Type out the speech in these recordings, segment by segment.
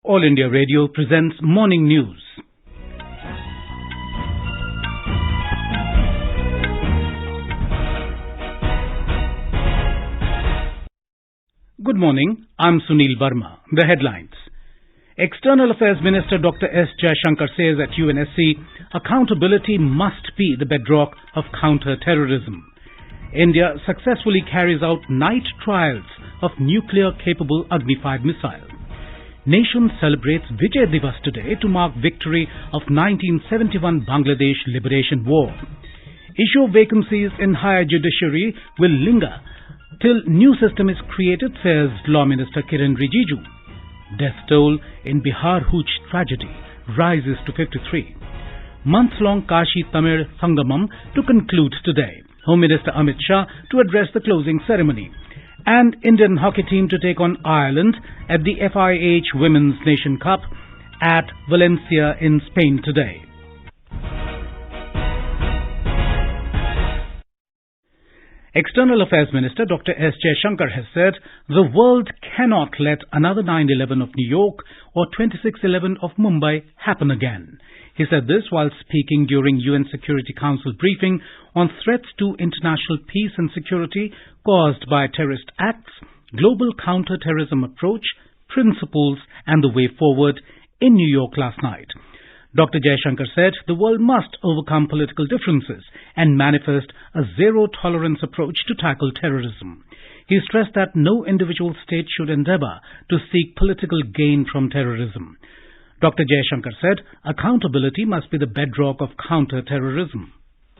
All India Radio presents Morning News. Good morning, I'm Sunil Verma. The headlines. External Affairs Minister Dr. S. Jaishankar says at UNSC, accountability must be the bedrock of counter-terrorism. India successfully carries out night trials of nuclear-capable Agni-5 missile. Nation celebrates Vijay Diwas today to mark victory of 1971 Bangladesh Liberation War. Issue of vacancies in higher judiciary will linger till new system is created, says Law Minister Kiren Rijiju. Death toll in Bihar hooch tragedy rises to 53. Month-long Kashi Tamil Sangamam to conclude today. Home Minister Amit Shah to address the closing ceremony. And Indian hockey team to take on Ireland at the FIH Women's Nation Cup at Valencia in Spain today. External Affairs Minister Dr. S. Jaishankar has said the world cannot let another 9/11 of New York or 26/11 of Mumbai happen again. He said this while speaking during UN Security Council briefing on threats to international peace and security caused by terrorist acts, global counter-terrorism approach, principles and the way forward in New York last night. Dr. Jaishankar said the world must overcome political differences and manifest a zero-tolerance approach to tackle terrorism. He stressed that no individual state should endeavor to seek political gain from terrorism. Dr. Jaishankar said accountability must be the bedrock of counter-terrorism.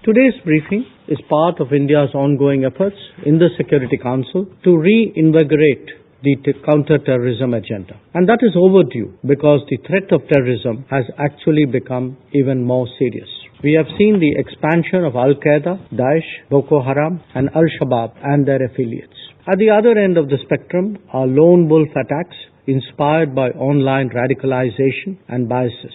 Today's briefing is part of India's ongoing efforts in the Security Council to reinvigorate the counter-terrorism agenda. And that is overdue because the threat of terrorism has actually become even more serious. We have seen the expansion of Al-Qaeda, Daesh, Boko Haram and Al-Shabaab and their affiliates. At the other end of the spectrum are lone wolf attacks inspired by online radicalization and biases.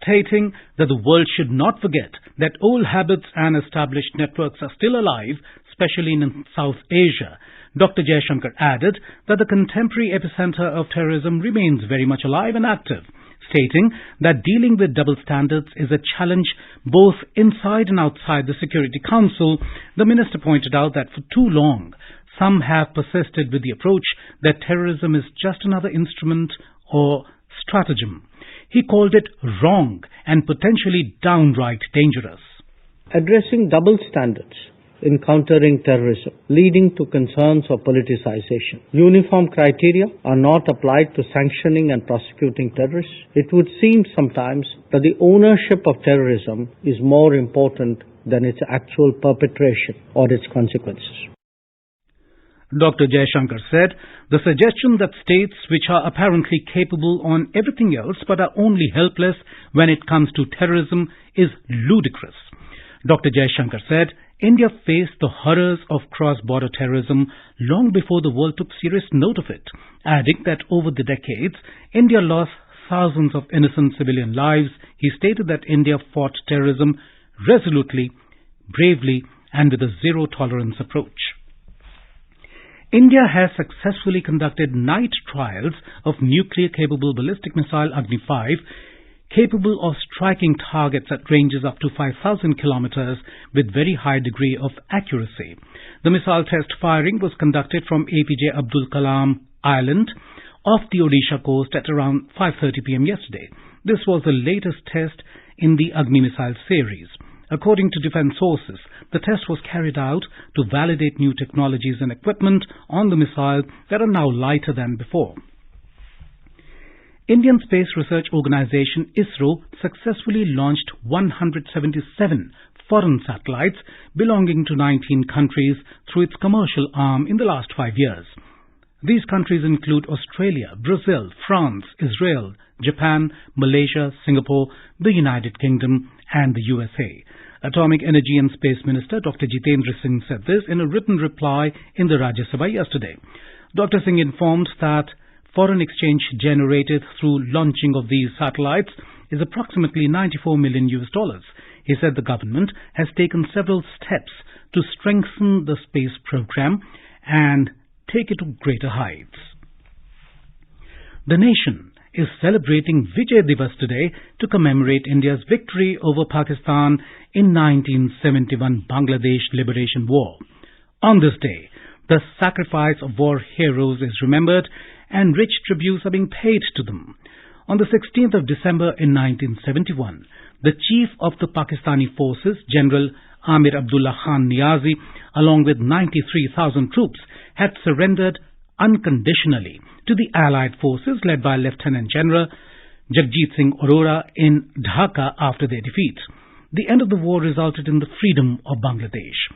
Stating that the world should not forget that old habits and established networks are still alive, especially in South Asia, Dr. Jaishankar added that the contemporary epicenter of terrorism remains very much alive and active, stating that dealing with double standards is a challenge both inside and outside the Security Council. The minister pointed out that for too long, some have persisted with the approach that terrorism is just another instrument or stratagem. He called it wrong and potentially downright dangerous. Addressing double standards in countering terrorism, leading to concerns of politicization. Uniform criteria are not applied to sanctioning and prosecuting terrorists. It would seem sometimes that the ownership of terrorism is more important than its actual perpetration or its consequences. Dr. Jaishankar said the suggestion that states which are apparently capable on everything else but are only helpless when it comes to terrorism is ludicrous. Dr. Jaishankar said India faced the horrors of cross-border terrorism long before the world took serious note of it, adding that over the decades, India lost thousands of innocent civilian lives. He stated that India fought terrorism resolutely, bravely, and with a zero-tolerance approach. India has successfully conducted night trials of nuclear-capable ballistic missile Agni-5, capable of striking targets at ranges up to 5,000 kilometers with very high degree of accuracy. The missile test firing was conducted from APJ Abdul Kalam Island off the Odisha coast at around 5:30 p.m. yesterday. This was the latest test in the Agni missile series. According to defense sources, the test was carried out to validate new technologies and equipment on the missile that are now lighter than before. Indian Space Research Organization ISRO successfully launched 177 foreign satellites belonging to 19 countries through its commercial arm in the last 5 years. These countries include Australia, Brazil, France, Israel, Japan, Malaysia, Singapore, the United Kingdom and the USA. Atomic Energy and Space Minister Dr. Jitendra Singh said this in a written reply in the Rajya Sabha yesterday. Dr. Singh informed that foreign exchange generated through launching of these satellites is approximately $94 million. He said the government has taken several steps to strengthen the space program and take it to greater heights. The nation is celebrating Vijay Diwas today to commemorate India's victory over Pakistan in 1971 Bangladesh Liberation War. On this day, the sacrifice of war heroes is remembered and rich tributes are being paid to them. On the 16th of December in 1971, the chief of the Pakistani forces, General Amir Abdullah Khan Niazi, along with 93,000 troops, had surrendered unconditionally to the Allied forces led by Lieutenant General Jagjit Singh Arora in Dhaka after their defeat. The end of the war resulted in the freedom of Bangladesh.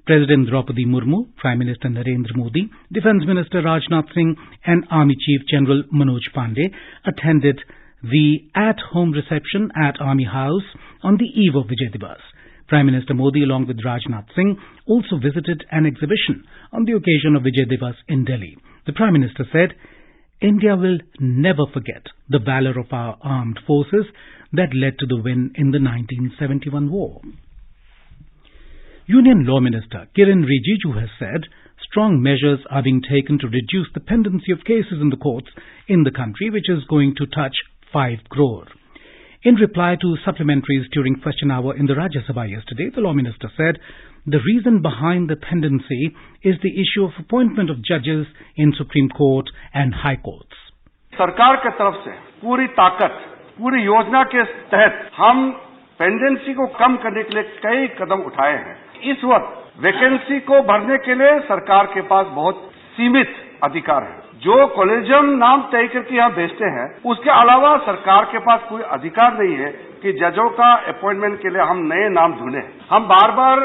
President Draupadi Murmu, Prime Minister Narendra Modi, Defence Minister Rajnath Singh and Army Chief General Manoj Pandey attended the at-home reception at Army House on the eve of Vijay Diwas. Prime Minister Modi, along with Rajnath Singh, also visited an exhibition on the occasion of Vijay Diwas in Delhi. The Prime Minister said, India will never forget the valour of our armed forces that led to the win in the 1971 war. Union Law Minister Kiren Rijiju has said strong measures are being taken to reduce the pendency of cases in the courts in the country, which is going to touch 5 crore. In reply to supplementaries during question hour in the Rajya Sabha yesterday, the Law Minister said the reason behind the pendency is the issue of appointment of judges in Supreme Court and High Courts. सरकार की तरफ से पूरी ताकत, पूरी योजना के तहत हम पेंडेंसी को कम करने के लिए कई कदम उठाए हैं. इस वक्त वैकेंसी को भरने के लिए सरकार के पास बहुत सीमित अधिकार है. जो कॉलेजियम नाम तय करके यहाँ भेजते हैं, उसके अलावा सरकार के पास कोई अधिकार नहीं है कि जजों का अपॉइंटमेंट के लिए हम नए नाम ढूंढें. हम बार-बार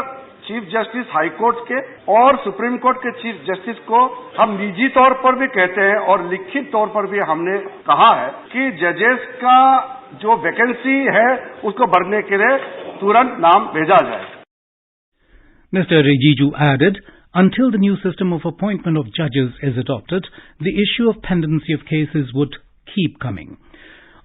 चीफ जस्टिस हाई कोर्ट के और सुप्रीम कोर्ट के चीफ जस्टिस को हम निजी तौर पर भी कहते हैं और लिखित तौर पर भी हमने कहा है कि जजेस का जो वैकेंसी है उसको भरने के लिए तुरंत नाम भेजा जाए. Mr. Rijiju added, until the new system of appointment of judges is adopted, the issue of pendency of cases would keep coming.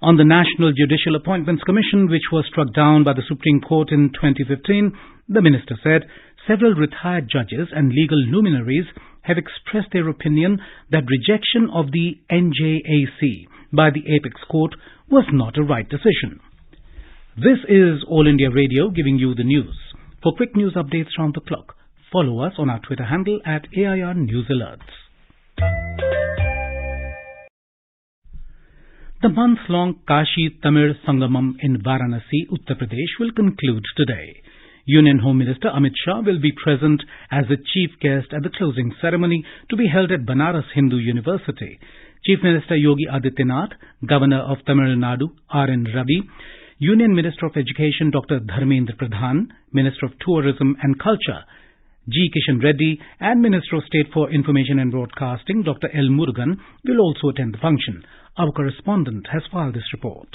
On the National Judicial Appointments Commission, which was struck down by the Supreme Court in 2015, the minister said several retired judges and legal luminaries have expressed their opinion that rejection of the NJAC by the Apex Court was not a right decision. This is All India Radio giving you the news. For quick news updates round the clock, follow us on our Twitter handle at AIR News Alerts. The month-long Kashi Tamil Sangamam in Varanasi, Uttar Pradesh will conclude today. Union Home Minister Amit Shah will be present as the chief guest at the closing ceremony to be held at Banaras Hindu University. Chief Minister Yogi Adityanath, Governor of Tamil Nadu R.N. Ravi, Union Minister of Education Dr. Dharmendra Pradhan, Minister of Tourism and Culture G. Kishan Reddy and Minister of State for Information and Broadcasting Dr. L. Murugan will also attend the function. Our correspondent has filed this report.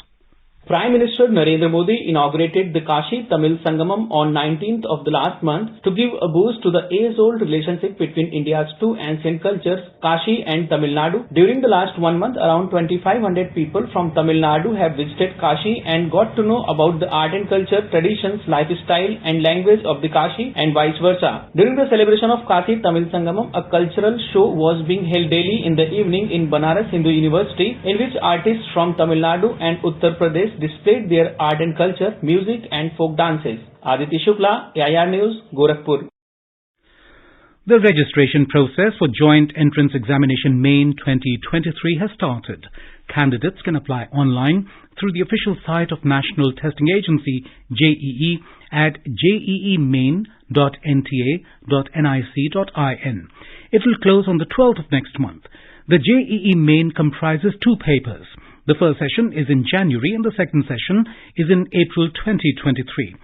Prime Minister Narendra Modi inaugurated the Kashi Tamil Sangamam on 19th of the last month to give a boost to the age-old relationship between India's two ancient cultures, Kashi and Tamil Nadu. During the last 1 month, around 2,500 people from Tamil Nadu have visited Kashi and got to know about the art and culture, traditions, lifestyle and language of the Kashi and vice versa. During the celebration of Kashi Tamil Sangamam, a cultural show was being held daily in the evening in Banaras Hindu University, in which artists from Tamil Nadu and Uttar Pradesh displayed their art and culture, music and folk dances. Aditi Shukla, AIR News, Gorakhpur. The registration process for Joint Entrance Examination Main 2023 has started. Candidates can apply online through the official site of National Testing Agency JEE at jeemain.nta.nic.in. It will close on the 12th of next month. The JEE Main comprises 2 papers. The first session is in January and the second session is in April 2023.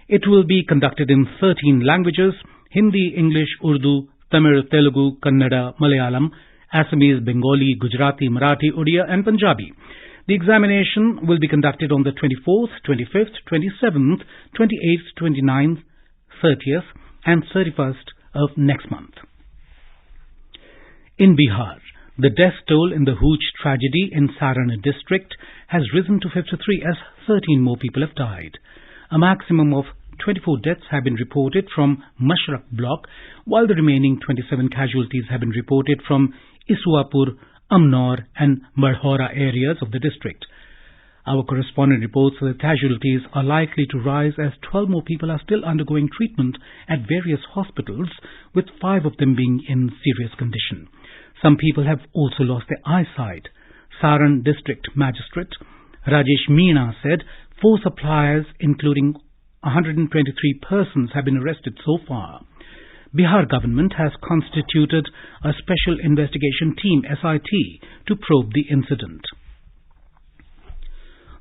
It will be conducted in 13 languages: Hindi, English, Urdu, Tamil, Telugu, Kannada, Malayalam, Assamese, Bengali, Gujarati, Marathi, Odia and Punjabi. The examination will be conducted on the 24th, 25th, 27th, 28th, 29th, 30th and 31st of next month. In Bihar, the death toll in the hooch tragedy in Saran district has risen to 53 as 13 more people have died. A maximum of 24 deaths have been reported from Mashrak block, while the remaining 27 casualties have been reported from Isuapur, Amnor and Marhora areas of the district. Our correspondent reports that casualties are likely to rise as 12 more people are still undergoing treatment at various hospitals, with 5 of them being in serious condition. Some people have also lost their eyesight. Saran District Magistrate Rajesh Meena said 4 suppliers, including 123 persons, have been arrested so far. Bihar government has constituted a special investigation team, SIT, to probe the incident.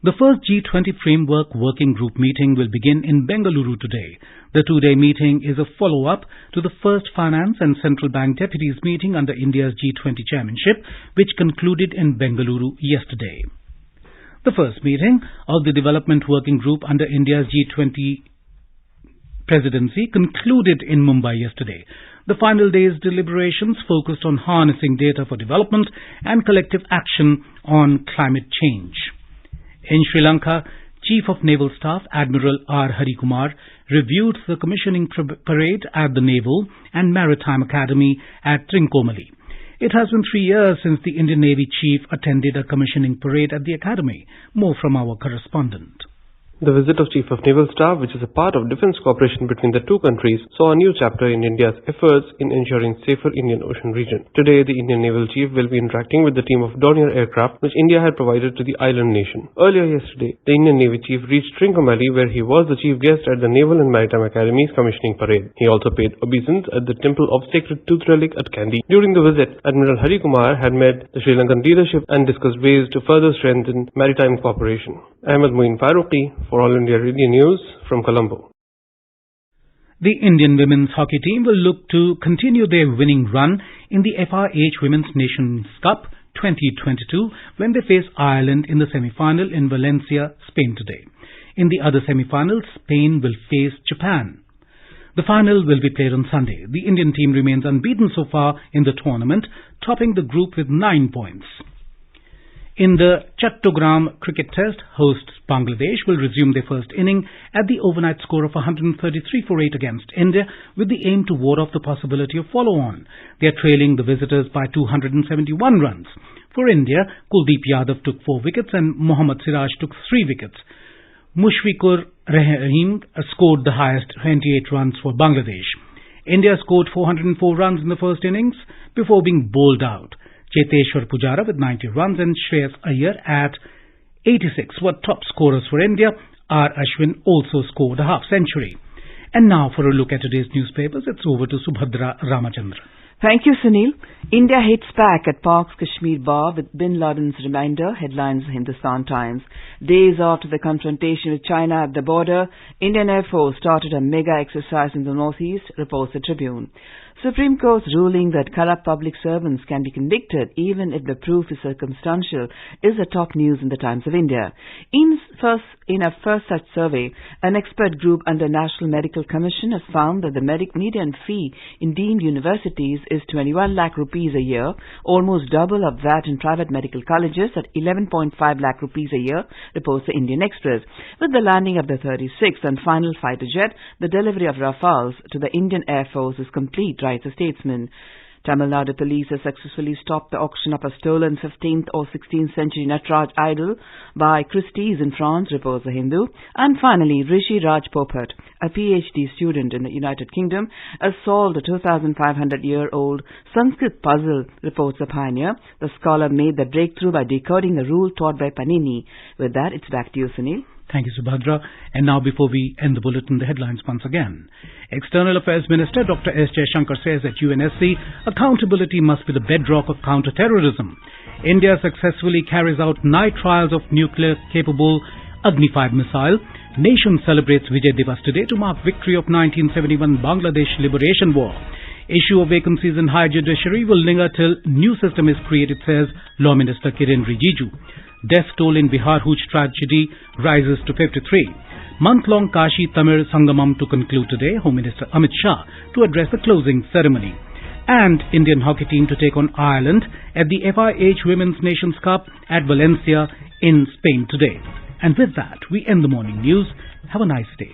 The first G20 Framework Working Group meeting will begin in Bengaluru today. The 2-day meeting is a follow-up to the first Finance and Central Bank Deputies meeting under India's G20 chairmanship, which concluded in Bengaluru yesterday. The first meeting of the Development Working Group under India's G20 presidency concluded in Mumbai yesterday. The final day's deliberations focused on harnessing data for development and collective action on climate change. In Sri Lanka, Chief of Naval Staff Admiral R. Harikumar reviewed the commissioning parade at the Naval and Maritime Academy at Trincomalee. It has been 3 years since the Indian Navy Chief attended a commissioning parade at the Academy. More from our correspondent. The visit of Chief of Naval Staff, which is a part of defence cooperation between the two countries, saw a new chapter in India's efforts in ensuring safer Indian Ocean region. Today, the Indian Naval Chief will be interacting with the team of Dornier aircraft, which India had provided to the island nation. Earlier yesterday, the Indian Navy Chief reached Trincomalee, where he was the chief guest at the Naval and Maritime Academy's commissioning parade. He also paid obeisance at the Temple of Sacred Tooth Relic at Kandy. During the visit, Admiral Harikumar had met the Sri Lankan leadership and discussed ways to further strengthen maritime cooperation. Ahmed Muin Faruqi for All India Radio News from Colombo. The Indian women's hockey team will look to continue their winning run in the FIH Women's Nations Cup 2022 when they face Ireland in the semi-final in Valencia, Spain today. In the other semi-final, Spain will face Japan. The final will be played on Sunday. The Indian team remains unbeaten so far in the tournament, topping the group with 9 points. In the Chattogram cricket test, hosts Bangladesh will resume their first inning at the overnight score of 133 for 8 against India, with the aim to ward off the possibility of follow-on. They are trailing the visitors by 271 runs. For India, Kuldeep Yadav took 4 wickets and Mohammad Siraj took 3 wickets. Mushfiqur Rahim scored the highest, 28 runs for Bangladesh. India scored 404 runs in the first innings before being bowled out. Cheteshwar Pujara with 90 runs and Shreyas Iyer at 86 were top scorers for India. R. Ashwin also scored a half-century. And now for a look at today's newspapers, it's over to Subhadra Ramachandra. Thank you, Sunil. India hits back at Pak's Kashmir bar with Bin Laden's reminder, headlines Hindustan Times. Days after the confrontation with China at the border, Indian Air Force started a mega exercise in the northeast, reports the Tribune. Supreme Court's ruling that corrupt public servants can be convicted even if the proof is circumstantial is the top news in the Times of India. In a first such survey, an expert group under National Medical Commission has found that the median fee in deemed universities is 21 lakh rupees a year, almost double of that in private medical colleges at 11.5 lakh rupees a year, reports the Indian Express. With the landing of the 36th and final fighter jet, the delivery of Rafales to the Indian Air Force is complete, writes a statesman. Tamil Nadu police has successfully stopped the auction of a stolen 15th or 16th century Nataraj idol by Christie's in France, reports the Hindu. And finally, Rishi Raj Popat, a PhD student in the United Kingdom, has solved a 2,500-year-old Sanskrit puzzle, reports the Pioneer. The scholar made the breakthrough by decoding a rule taught by Panini. With that, it's back to you, Sunil. Thank you, Subhadra. And now, before we end the bulletin, the headlines once again. External Affairs Minister Dr. S. Jaishankar says at UNSC, accountability must be the bedrock of counter-terrorism. India successfully carries out night trials of nuclear-capable Agni-5 missile. Nation celebrates Vijay Diwas today to mark victory of 1971 Bangladesh Liberation War. Issue of vacancies in higher judiciary will linger till new system is created, says Law Minister Kiren Rijiju. Death toll in Bihar hooch tragedy rises to 53. Month-long Kashi Tamil Sangamam to conclude today. Home Minister Amit Shah to address the closing ceremony. And Indian hockey team to take on Ireland at the FIH Women's Nations Cup at Valencia in Spain today. And with that, we end the morning news. Have a nice day.